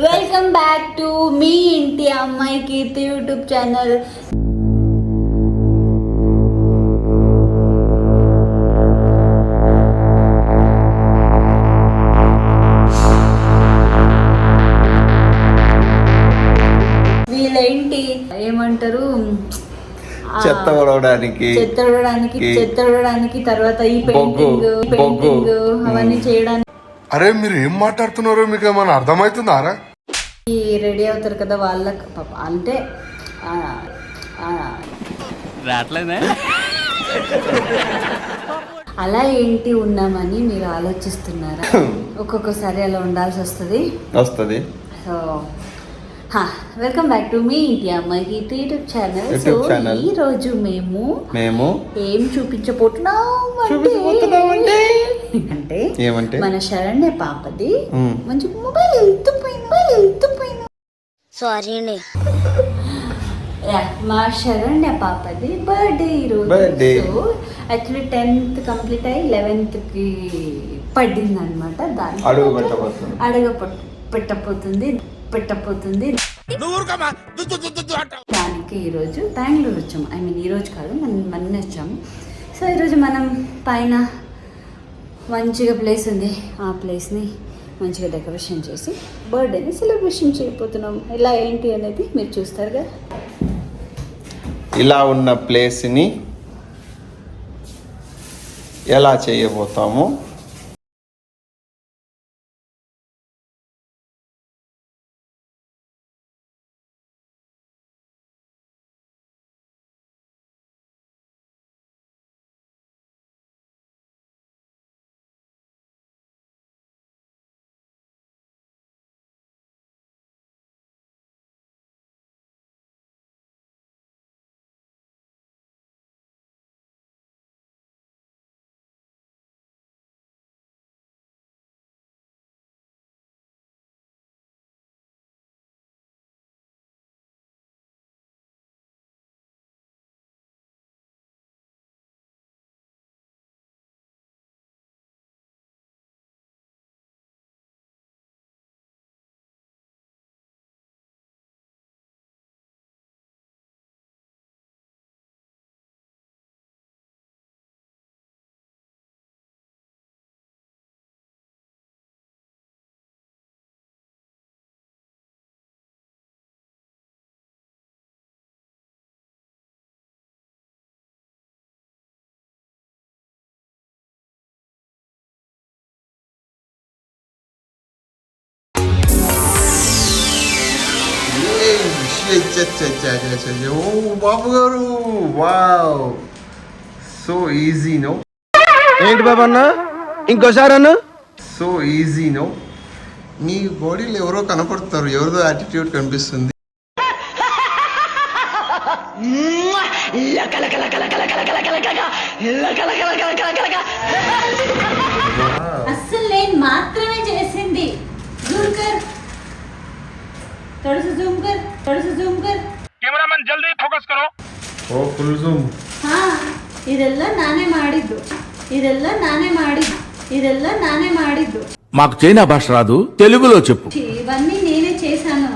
Welcome back to me ఇంటి అమ్మాయి కీర్తి YouTube channel. వీళ్ళేంటి ఏమంటారు, చెత్త ఊడవడానికి తర్వాత ఈ పెయింటింగ్ అవన్నీ చేయడానికి. అరే మీరు ఏం మాట్లాడుతున్నారో మీకు ఏమైనా అర్థమవుతుందారా? ఈ రెడీ అవుతారు కదా వాళ్ళకి పాప అంటే అలా ఏంటి ఉన్నామని మీరు ఆలోచిస్తున్నారా? ఒక్కొక్కసారి అలా ఉండాల్సి వస్తుంది. So welcome back to me ఇంటి అమ్మాయి కీర్తి యూట్యూబ్ ఛానల్. సో ఈ రోజు మేము ఏం చూపించబోతున్నాం అంటే మన శరణ్య పాపది మంచి మొబైల్ వెళ్తుపోయింది. సారీ అండి. మా శరణ్య పాపది బర్త్డే ఈరోజు. సో యాక్చువల్లీ 10th కంప్లీట్ అయ్యి 11th పడింది అనమాట. దాన్ని అడుగు పెట్టబోతుంది. దానికి ఈరోజు బెంగళూరు వచ్చాము. ఈరోజు కాదు, మొన్న వచ్చాము. సో ఈరోజు మనం పైన మంచిగా ప్లేస్ ఉంది, ఆ ప్లేస్ని మంచిగా డెకరేషన్ చేసి బర్త్డేని సెలబ్రేషన్ చేయబోతున్నాం. ఇలా ఏంటి అనేది మీరు చూస్తారు కదా. ఇలా ఉన్న ప్లేస్ని ఎలా చేయబోతాము బాబు గారు. Wow, so easy no. ఏంటి బాబు అన్న, ఇంకోసారి అన్న. So easy no. నీ బాడీలో ఎవరో కనపడుతున్నారు, ఎవరిదో యాటిట్యూడ్ కనిపిస్తుంది. అస్సలు నేను మాత్రమే చేసింది. थोड़ा सा जूम कर कैमरामैन जल्दी फोकस करो. ओ फुल जूम. हाँ, ಇದೆಲ್ಲ ನಾನೇ ಮಾಡಿದ್ದು. మాకు చైనా భాష రాదు, తెలుగులో చెప్పు. ఇవన్నీ నేనే చేశాను.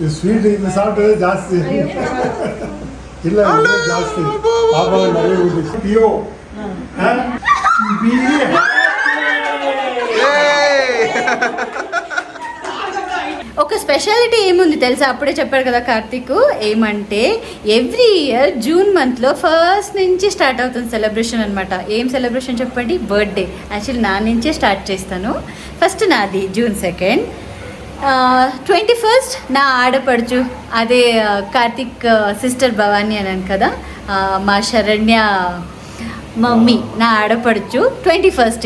ಈ ಸ್ವೀಟ್ ಇದು ಸಾಲ್ಟ್ ಜಾಸ್ತಿ ಇಲ್ಲ ಇದು ಜಾಸ್ತಿ ಪಾಪ ಮರಿ ಪಿಯೋ ఒక స్పెషాలిటీ ఏముంది తెలుసా, అప్పుడే చెప్పాడు కదా కార్తీక్, ఏమంటే ఎవ్రీ ఇయర్ జూన్ మంత్లో ఫస్ట్ నుంచి స్టార్ట్ అవుతుంది సెలబ్రేషన్ అనమాట. ఏం సెలబ్రేషన్ చెప్పండి? బర్త్డే. యాక్చువల్లీ నా నుంచే స్టార్ట్ చేస్తాను. ఫస్ట్ నాది June 2nd, 21st నా ఆడపడుచు, అదే కార్తీక్ సిస్టర్ భవానీ అన్నాను కదా, మా శరణ్య మమ్మీ నా ఆడపడుచు 21st,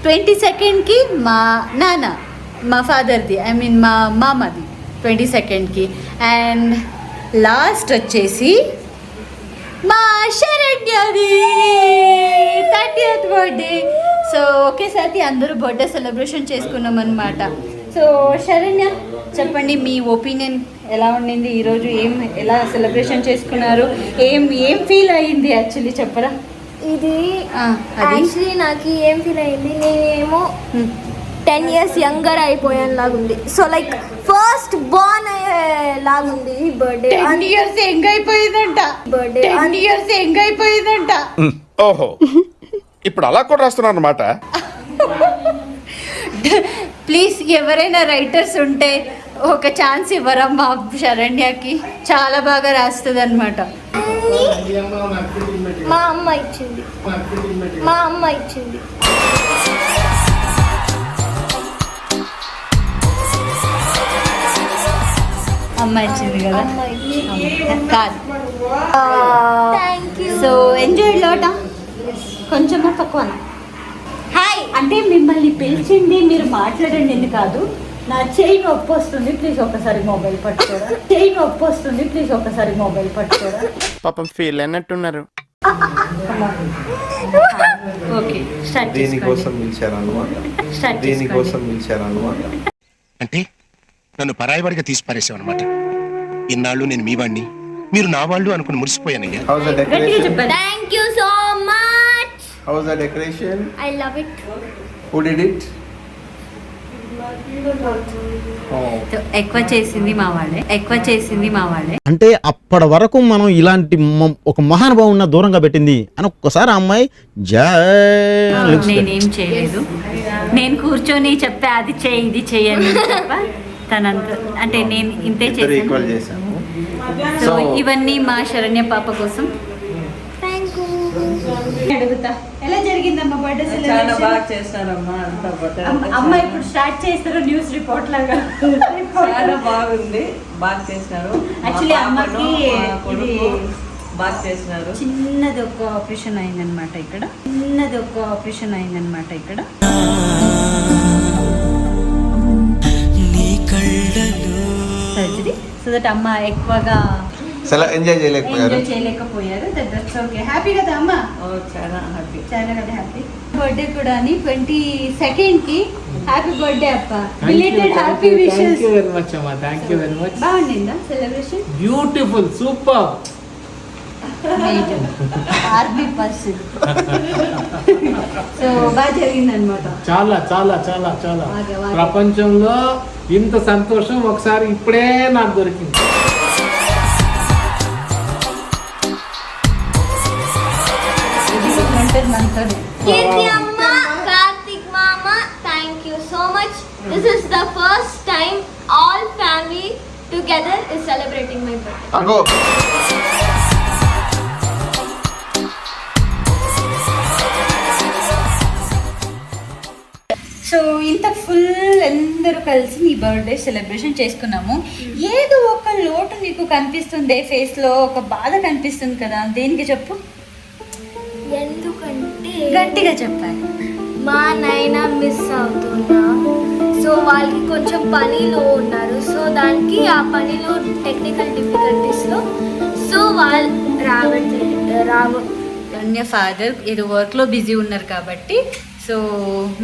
22nd మా నాన్న, మా ఫాదర్ది, ఐ మీన్ మా మామది 22nd, అండ్ లాస్ట్ వచ్చేసి మా శరణ్యది 30th బర్త్డే. సో ఒకేసారి అందరూ బర్త్డే సెలబ్రేషన్ చేసుకున్నాం అనమాట. సో శరణ్య చెప్పండి, మీ ఒపీనియన్ ఎలా ఉండింది ఈరోజు? ఎలా సెలబ్రేషన్ చేసుకున్నారు? ఏం ఫీల్ అయ్యింది యాక్చువల్లీ చెప్పరా? ఇది యాక్చువల్లీ నాకు ఏం ఫీల్ అయింది, నేనేమో 10 years యంగర్ అయిపోయాను లాగుంది. సో లైక్ ఫస్ట్ బోర్న్ లాగుంది ఈ బర్త్డే. 10 years యంగ్ అయిపోయిందంట. బర్త్డే 10 years యంగ్ అయిపోయిందంట. ఓహో, ఇప్పుడు అలా కూడా రాస్తున్నారు అనమాట. ప్లీజ్ ఎవరైనా రైటర్స్ ఉంటే ఒక ఛాన్స్ ఇవ్వరా మా శరణ్యకి? చాలా బాగా రాస్తుంది అనమాట. మా అమ్మ ఇచ్చింది. అమ్మ ఇచ్చింది కదా, కాదు. Thank you. సో ఎంజాయ్ లోట కొంచెమా తక్కువనా? హాయ్. అంటే మిమ్మల్ని పిలిచింది మీరు మాట్లాడండి అని కాదు. నా చెయ్యి నొప్పి వస్తుంది, ప్లీజ్ ఒకసారి మొబైల్ పట్టుకోరా. పాపం ఫీల్ అన్నట్టున్నారు. ఓకే, స్టార్ట్ దీనికోసం పిలిచారన్నమాట. అంటే నన్ను పరాయివాడిగా తీసి పారేసావు అనమాట. ఇన్నాళ్ళు నేను మీ వాడిని, మీరు నా వాళ్ళు అనుకుని మురిసిపోయానయ్యా. How's the decoration? Thank you so much. How's the decoration? I love it. Who did it? ఎక్కువ చేసింది మా వాళ్ళే. అంటే అప్పటి వరకు మనం ఇలాంటి ఒక మహానుభావున్న దూరంగా పెట్టింది అని ఒక్కసారి ఆ అమ్మాయి నేనేం చేయలేదు, నేను కూర్చొని చెప్పా అది చేయి ఇది చేయని తప్ప తనంత, అంటే నేను ఇంతే ఈక్వల్ చేశాను. చేశాము. సో ఇవన్నీ మా శరణ్య పాప కోసం. Thank you. అడుగుతా, ఎలా జరిగిందమ్మా బర్త్డే చాలా సెలబ్రేషన్? బాగా చేశారమ్మా, అంతా అమ్మ ఇప్పుడు స్టార్ట్ చేస్తారు న్యూస్ రిపోర్ట్ లాగా. చాలా బాగుంది, బాగా చేసినారు. యాక్చువల్లీ అమ్మకి ఇది బాగా చేసినారు. చిన్నది ఒక ఆపరేషన్ అయిందనమాట ఇక్కడ. సర్జరీ. సో దట్ అమ్మ ఎక్కువగా ఎంజాయ్ చేయలేకపోయారు. That's okay. హ్యాపీ కదా అమ్మ? చాలా హ్యాపీ. బర్త్డే కూడా అని 22nd హ్యాపీ బర్త్డే అప్ప. Belated happy wishes. Thank you very much. బాగుండిందా celebration? Beautiful, super. Army person. So బాగా జరిగిందనమాట. చాలా చాలా చాలా చాలా ప్రపంచంలో ఇంత సంతోషం ఒకసారి ఇప్పుడే నాకు దొరికింది. కీర్తి అమ్మ, కార్తిక్ మామ, thank you so much. This is the first time all family together is celebrating my birthday. So ఇంత ఫుల్ అందరూ కలిసి నీ బర్త్డే సెలబ్రేషన్ చేసుకున్నాము. ఏదో ఒక లోటు నీకు కనిపిస్తుంది ఫేస్లో, ఒక బాధ కనిపిస్తుంది కదా, దేనికి చెప్పు? ఎందుకంటే గట్టిగా చెప్పాలి. మా నాయన మిస్ అవుతున్నా. సో వాళ్ళకి కొంచెం పనిలో ఉన్నారు. సో దానికి ఆ పనిలో టెక్నికల్ డిఫికల్టీస్లో సో వాళ్ళు అన్య ఫాదర్ ఏదో వర్క్లో బిజీ ఉన్నారు కాబట్టి సో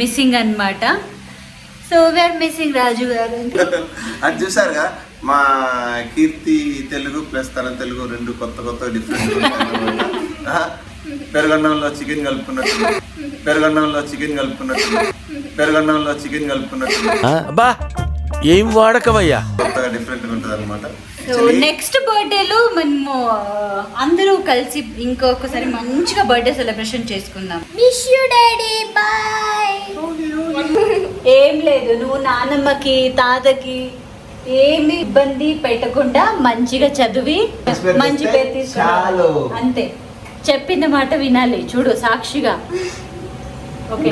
మిస్సింగ్ అన్నమాట. సో వీఆర్ మిస్సింగ్ రాజు గారు. అది చూసారుగా మా కీర్తి తెలుగు ప్లస్ తన తెలుగు రెండు కొత్త డిఫరెంట్. పెరుగన్నంలో చికెన్ కలుపుకున్నట్టు. అబ్బా ఏం వాడకవయ్యా. కొత్తగా డిఫరెంట్గా ఉంటుంది అనమాట. సో నెక్స్ట్ బర్త్డేలో మనము అందరూ కలిసి ఇంకొకసారి మంచిగా బర్త్డే సెలబ్రేషన్ చేసుకుందాం. Miss you daddy bye. ఏం లేదు, నువ్వు నాన్నమ్మకి తాతకి ఏమి ఇబ్బంది పెట్టకుండా మంచిగా చదివి మంచి పేరు తీసుకోవాలి అంతే. చెప్పిన మాట వినాలి, చూడు సాక్షిగా. ఓకే,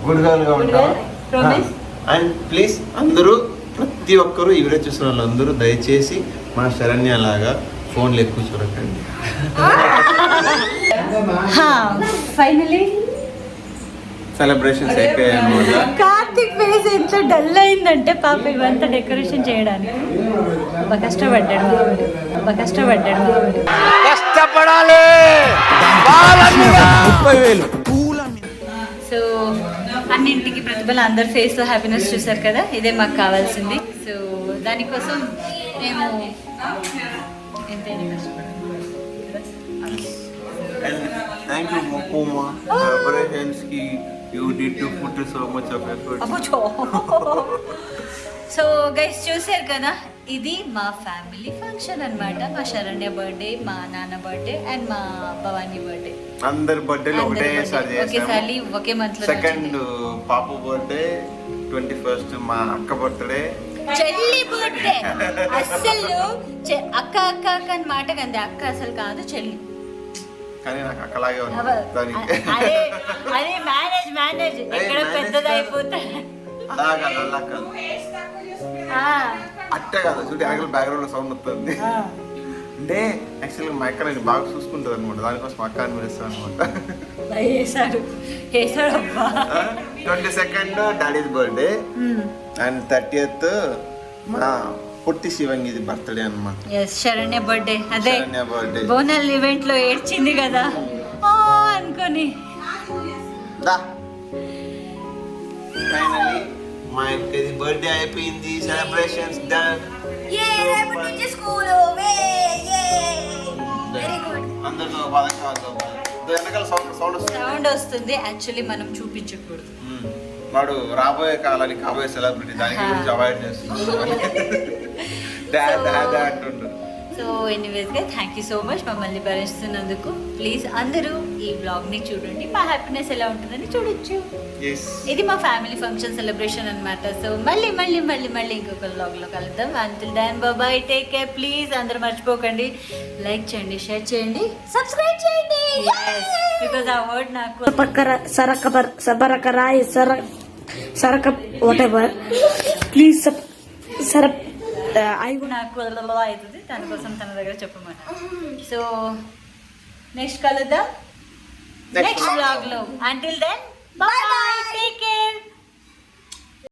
గుడ్ గర్ల్గా ఉంటావా? ప్రామిస్. అండ్ ప్లీజ్ అందరూ ప్రతి ఒక్కరూ ఈ వీడియో చూసిన వాళ్ళందరూ దయచేసి మా శరణ్య లాగా ఫోన్లు ఎక్కువ చూడకండి. ఫైనలీ సెలబ్రేషన్స్ అయిపోయాయి అనమాట. కార్తిక్ ఫేస్ ఎంత డల్ అయిందంటే పాప ఇవంతా డెకరేషన్ చేయడానికి బాగా కష్టపడ్డాడు బాగా కష్టపడ్డాడు. కష్టపడాలి. 30,000 సో అన్నింటికి ప్రతిభలు అందరి ఫేస్లో హ్యాపీనెస్ చూసారు కదా, ఇదే మాకు కావాల్సింది. సో దానికోసం మేము ఎంతైనా కష్టపడాలి. థ్యాంక్ యూ మొక్కుమా సెలబ్రేషన్స్ కి you did to put so much of effort. So guys చూసారు కదా, ఇది మా ఫ్యామిలీ ఫంక్షన్ అన్నమాట. మా శరణ్య బర్త్డే, మా నాన్న బర్త్డే అండ్ మా భవానీ బర్త్డే. అందరి బర్త్డేలు ఒకటేసారి ఒకేసారి చేసాము. ఒకే మంత్ లో. సెకండ్ పాపు బర్త్డే, 21st మా అక్క బర్త్డే, చెల్లి బర్త్డే. అస్సలు అక్క అక్క అక్క అని మాట కంది, అక్క అసలు కాదు చెల్లి. కానీ నాకు అక్కలాగే ఉంది దానికి. అదే మేనేజ్ మేనేజ్ ఎక్కడ పెద్దది అయిపోతా. అలా కాదు, అలా కాదు, అట్టే కాదు. చూడు అక్కడ బ్యాక్గ్రౌండ్ లో సౌండ్ వస్తుంది. అంటే యాక్చువల్గా మా అక్క నేను బాగా చూసుకుంటుంది అనమాట, దానికోసం అక్క అని పిలుస్తాను అనమాట. వేసాడు వేసాడు అబ్బా. 22nd daddy's birthday and 30th మా పొట్టి శివంగిది బర్త్డే అనమాట. శరణ్య బర్త్డే. అదే శరణ్య బర్త్డే బోనాల్ ఈవెంట్ లో ఏడ్చింది కదా అనుకొని. ఫైనలీ మా అక్కది బర్త్డే అయిపోయింది. Celebrations done. అందరితో బాధ వెనకాల సౌండ్ వస్తుంది. యాక్చువల్లీ మనం చూపించకూడదు. వాడు రాబోయే కాలానికి కాబోయే సెలబ్రిటీ, దాని గురించి అవాయిడ్ చేస్తున్నాడు. అంటుండ్రు. సో ఎనీవేస్గా థ్యాంక్ యూ సో మచ్ మమ్మల్ని భరిస్తున్నందుకు. ప్లీజ్ అందరూ ఈ బ్లాగ్ని చూడండి, మా హ్యాపీనెస్ ఎలా ఉంటుందని చూడొచ్చు. ఇది మా ఫ్యామిలీ ఫంక్షన్ సెలబ్రేషన్ అనమాట. సో మళ్ళీ మళ్ళీ మళ్ళీ మళ్ళీ ఇంకొక బ్లాగ్లో కలుద్దాం. Until then bye, take care. Please అందరూ మర్చిపోకండి, లైక్ చేయండి, షేర్ చేయండి, సబ్స్క్రైబ్ చేయండి. బికాజ్ ఆ వర్డ్ నాకు సరక whatever. Please నాకు అవుతుంది, దానికోసం తన దగ్గర చెప్పమన్నా. సో నెక్స్ట్ కలుద్దాం నెక్స్ట్ బ్లాగ్ లో. Until then bye, take care.